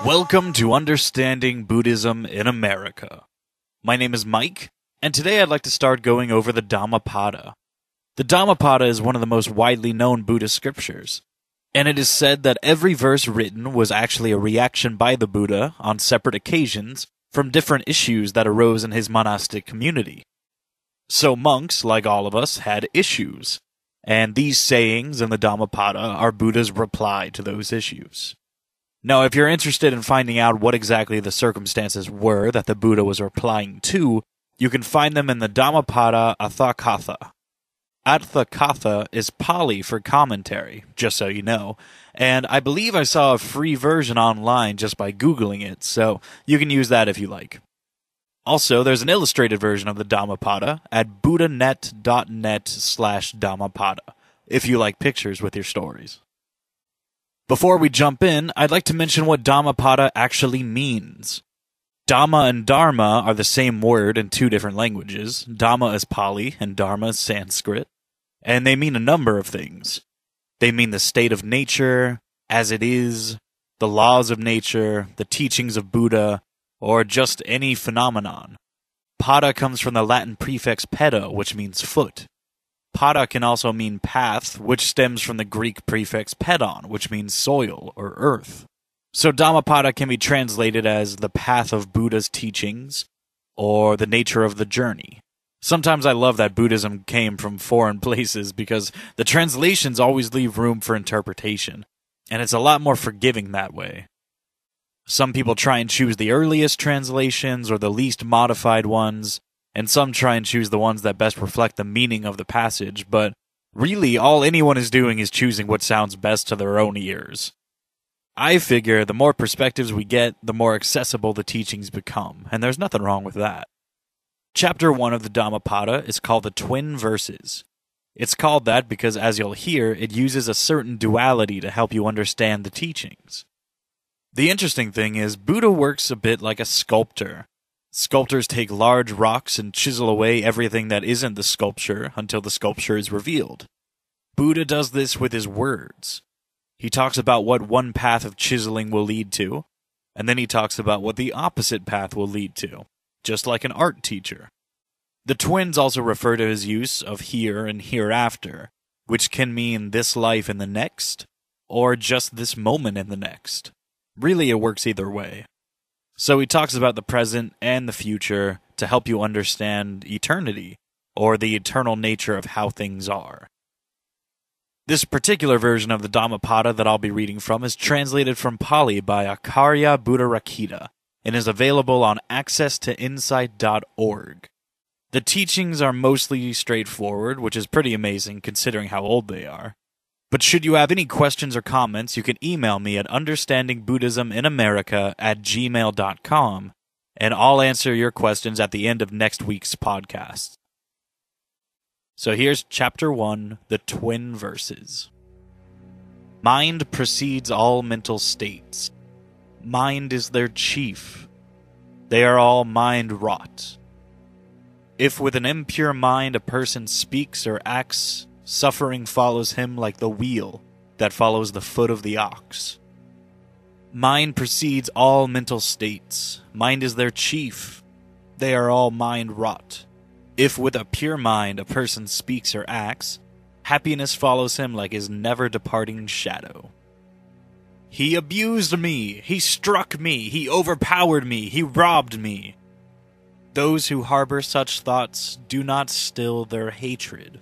Welcome to Understanding Buddhism in America. My name is Mike, and today I'd like to start going over the Dhammapada. The Dhammapada is one of the most widely known Buddhist scriptures, and it is said that every verse written was actually a reaction by the Buddha on separate occasions from different issues that arose in his monastic community. So monks, like all of us, had issues, and these sayings in the Dhammapada are Buddha's reply to those issues. Now, if you're interested in finding out what exactly the circumstances were that the Buddha was replying to, you can find them in the Dhammapada Atthakatha. Atthakatha is Pali for commentary, just so you know, and I believe I saw a free version online just by Googling it, so you can use that if you like. Also, there's an illustrated version of the Dhammapada at buddhanet.net/Dhammapada, if you like pictures with your stories. Before we jump in, I'd like to mention what Dhammapada actually means. Dhamma and Dharma are the same word in two different languages. Dhamma is Pali and Dharma is Sanskrit, and they mean a number of things. They mean the state of nature, as it is, the laws of nature, the teachings of Buddha, or just any phenomenon. Pada comes from the Latin prefix peda, which means foot. Pada can also mean path, which stems from the Greek prefix pedon, which means soil or earth. So Dhammapada can be translated as the path of Buddha's teachings, or the nature of the journey. Sometimes I love that Buddhism came from foreign places because the translations always leave room for interpretation, and it's a lot more forgiving that way. Some people try and choose the earliest translations or the least modified ones, and some try and choose the ones that best reflect the meaning of the passage, but really all anyone is doing is choosing what sounds best to their own ears. I figure the more perspectives we get, the more accessible the teachings become, and there's nothing wrong with that. Chapter 1 of the Dhammapada is called the Twin Verses. It's called that because, as you'll hear, it uses a certain duality to help you understand the teachings. The interesting thing is, Buddha works a bit like a sculptor. Sculptors take large rocks and chisel away everything that isn't the sculpture until the sculpture is revealed. Buddha does this with his words. He talks about what one path of chiseling will lead to, and then he talks about what the opposite path will lead to, just like an art teacher. The twins also refer to his use of here and hereafter, which can mean this life and the next, or just this moment and the next. Really, it works either way. So he talks about the present and the future to help you understand eternity, or the eternal nature of how things are. This particular version of the Dhammapada that I'll be reading from is translated from Pali by Acharya Buddharakkhita and is available on accesstoinsight.org. The teachings are mostly straightforward, which is pretty amazing considering how old they are. But should you have any questions or comments, you can email me at understandingbuddhisminamerica@gmail.com, and I'll answer your questions at the end of next week's podcast. So here's Chapter 1, the Twin Verses. Mind precedes all mental states. Mind is their chief. They are all mind-wrought. If with an impure mind a person speaks or acts, suffering follows him like the wheel that follows the foot of the ox. Mind precedes all mental states. Mind is their chief. They are all mind-wrought. If with a pure mind a person speaks or acts, happiness follows him like his never-departing shadow. He abused me. He struck me. He overpowered me. He robbed me. Those who harbor such thoughts do not still their hatred.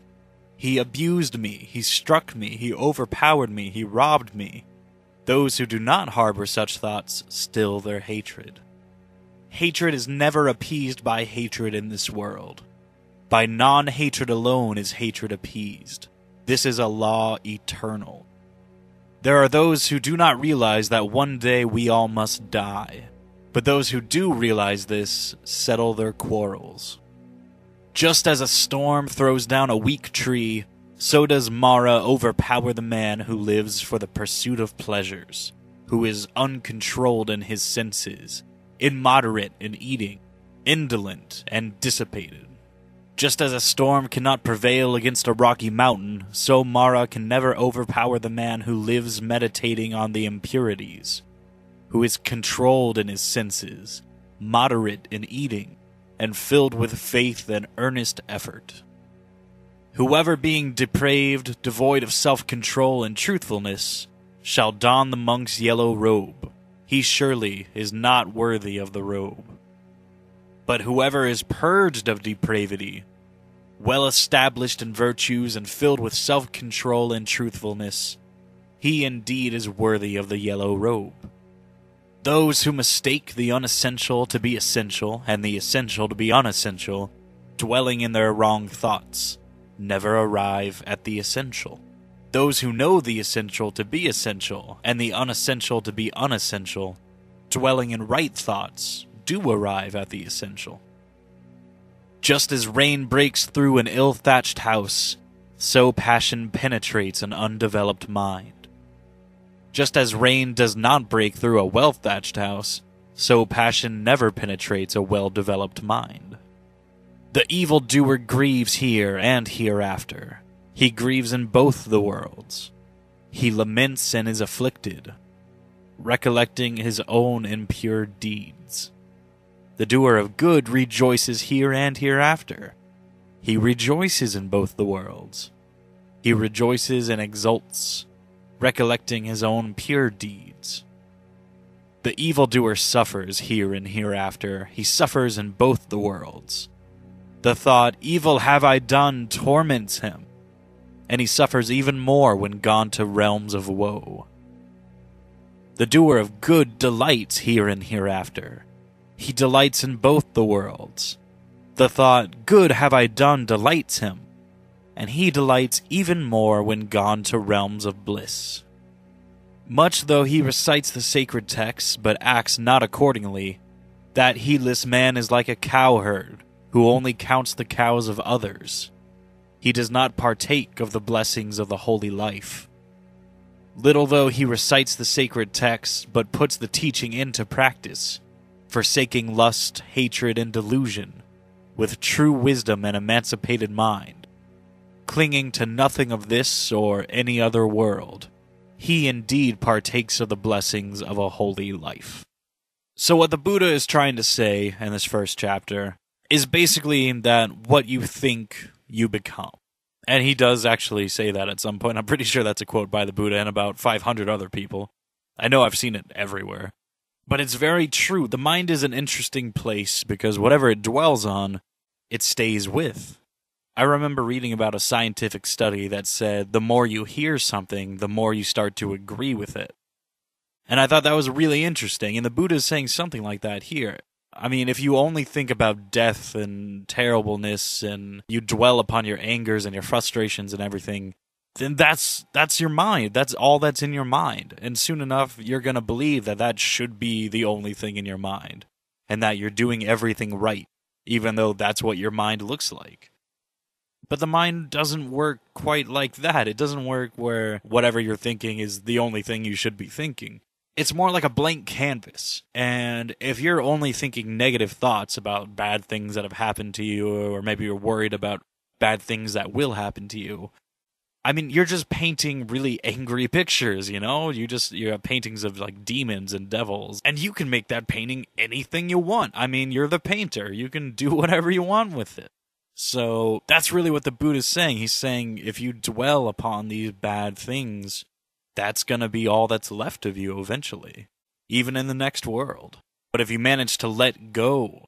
He abused me, he struck me, he overpowered me, he robbed me. Those who do not harbor such thoughts still their hatred. Hatred is never appeased by hatred in this world. By non-hatred alone is hatred appeased. This is a law eternal. There are those who do not realize that one day we all must die, but those who do realize this settle their quarrels. Just as a storm throws down a weak tree, so does Mara overpower the man who lives for the pursuit of pleasures, who is uncontrolled in his senses, immoderate in eating, indolent and dissipated. Just as a storm cannot prevail against a rocky mountain, so Mara can never overpower the man who lives meditating on the impurities. who is controlled in his senses, moderate in eating, and filled with faith and earnest effort. Whoever being depraved, devoid of self-control and truthfulness, shall don the monk's yellow robe, he surely is not worthy of the robe. But whoever is purged of depravity, well established in virtues and filled with self-control and truthfulness, he indeed is worthy of the yellow robe. Those who mistake the unessential to be essential and the essential to be unessential, dwelling in their wrong thoughts, never arrive at the essential. Those who know the essential to be essential and the unessential to be unessential, dwelling in right thoughts, do arrive at the essential. Just as rain breaks through an ill-thatched house, so passion penetrates an undeveloped mind. Just as rain does not break through a well-thatched house, so passion never penetrates a well-developed mind. The evildoer grieves here and hereafter. He grieves in both the worlds. He laments and is afflicted, recollecting his own impure deeds. The doer of good rejoices here and hereafter. He rejoices in both the worlds. He rejoices and exults, recollecting his own pure deeds. The evildoer suffers here and hereafter. He suffers in both the worlds. The thought, evil have I done, torments him, and he suffers even more when gone to realms of woe. The doer of good delights here and hereafter. He delights in both the worlds. The thought, good have I done, delights him, and he delights even more when gone to realms of bliss. Much though he recites the sacred texts, but acts not accordingly, that heedless man is like a cowherd, who only counts the cows of others. He does not partake of the blessings of the holy life. Little though he recites the sacred texts, but puts the teaching into practice, forsaking lust, hatred, and delusion, with true wisdom and emancipated mind, clinging to nothing of this or any other world, he indeed partakes of the blessings of a holy life. So what the Buddha is trying to say in this first chapter is basically that what you think, you become. And he does actually say that at some point. I'm pretty sure that's a quote by the Buddha and about 500 other people. I know I've seen it everywhere. But it's very true. The mind is an interesting place because whatever it dwells on, it stays with. I remember reading about a scientific study that said the more you hear something, the more you start to agree with it. And I thought that was really interesting, and the Buddha is saying something like that here. I mean, if you only think about death and terribleness and you dwell upon your angers and your frustrations and everything, then that's your mind. That's all that's in your mind. And soon enough, you're going to believe that that should be the only thing in your mind and that you're doing everything right, even though that's what your mind looks like. But the mind doesn't work quite like that. It doesn't work where whatever you're thinking is the only thing you should be thinking. It's more like a blank canvas. And if you're only thinking negative thoughts about bad things that have happened to you, or maybe you're worried about bad things that will happen to you, I mean, you're just painting really angry pictures, you know? You have paintings of like demons and devils, and you can make that painting anything you want. I mean, you're the painter. You can do whatever you want with it. So that's really what the Buddha's saying. He's saying if you dwell upon these bad things, that's going to be all that's left of you eventually, even in the next world. But if you manage to let go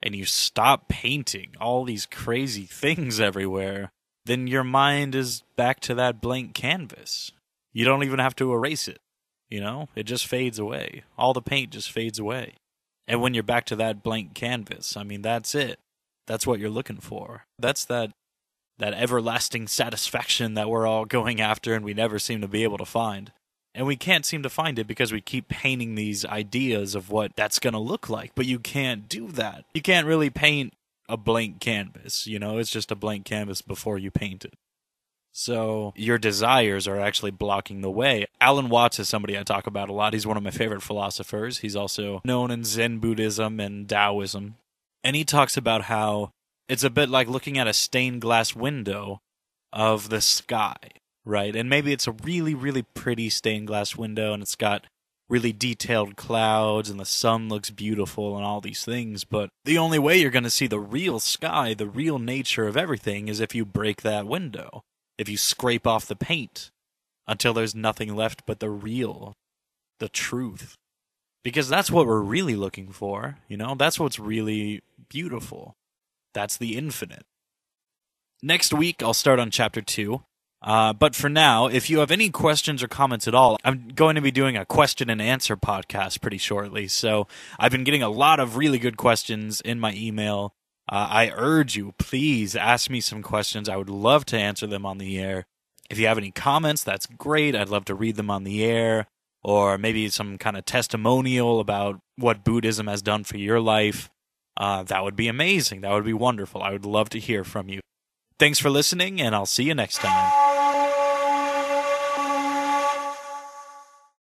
and you stop painting all these crazy things everywhere, then your mind is back to that blank canvas. You don't even have to erase it, you know? It just fades away. All the paint just fades away. And when you're back to that blank canvas, I mean, that's it. That's what you're looking for. That's that everlasting satisfaction that we're all going after and we never seem to be able to find. And we can't seem to find it because we keep painting these ideas of what that's going to look like. But you can't do that. You can't really paint a blank canvas, you know? It's just a blank canvas before you paint it. So your desires are actually blocking the way. Alan Watts is somebody I talk about a lot. He's one of my favorite philosophers. He's also known in Zen Buddhism and Taoism. And he talks about how it's a bit like looking at a stained glass window of the sky, right? And maybe it's a really, really pretty stained glass window and it's got really detailed clouds and the sun looks beautiful and all these things, but the only way you're going to see the real sky, the real nature of everything, is if you break that window, if you scrape off the paint until there's nothing left but the real, the truth. Because that's what we're really looking for, That's what's really beautiful. That's the infinite. Next week, I'll start on Chapter 2. But for now, if you have any questions or comments at all, I'm going to be doing a question and answer podcast pretty shortly. So I've been getting a lot of really good questions in my email. I urge you, please ask me some questions. I would love to answer them on the air. If you have any comments, that's great. I'd love to read them on the air. Or maybe some kind of testimonial about what Buddhism has done for your life. That would be amazing. That would be wonderful. I would love to hear from you. Thanks for listening, and I'll see you next time.